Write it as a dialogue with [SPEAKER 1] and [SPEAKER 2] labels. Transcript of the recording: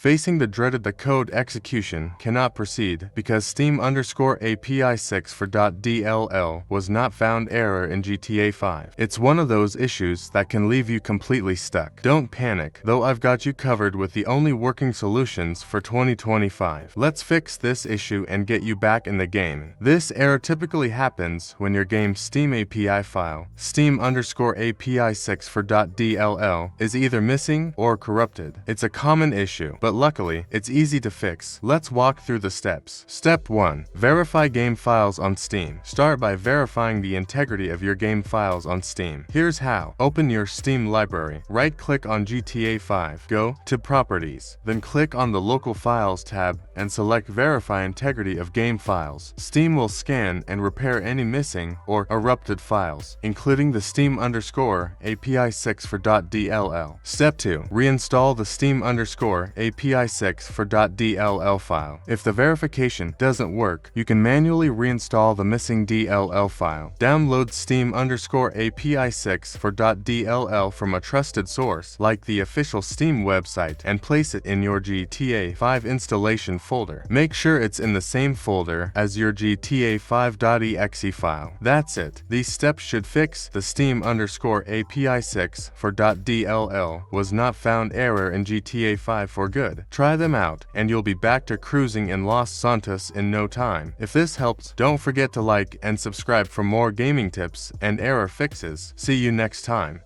[SPEAKER 1] Facing the dreaded the code execution cannot proceed because Steam_API6 for .dll was not found error in GTA 5. It's one of those issues that can leave you completely stuck. Don't panic, though I've got you covered with the only working solutions for 2025. Let's fix this issue and get you back in the game. This error typically happens when your game's Steam API file, Steam_API6 for .dll, is either missing or corrupted. It's a common issue, but luckily, it's easy to fix. Let's walk through the steps. Step 1. Verify game files on Steam. Start by verifying the integrity of your game files on Steam. Here's how. Open your Steam library. Right-click on GTA 5. Go to Properties. Then click on the Local Files tab and select Verify Integrity of Game Files. Steam will scan and repair any missing or erupted files, including the Steam_API6 for .dll. Step 2. Reinstall the Steam_API6 for .dll file. If the verification doesn't work, you can manually reinstall the missing DLL file. Download Steam_API6 for .dll from a trusted source, like the official Steam website, and place it in your GTA 5 installation folder. Make sure it's in the same folder as your GTA 5.exe file. That's it. These steps should fix the Steam_API6 for .dll was not found error in GTA 5 for good. Try them out, and you'll be back to cruising in Los Santos in no time. If this helped, don't forget to like and subscribe for more gaming tips and error fixes. See you next time.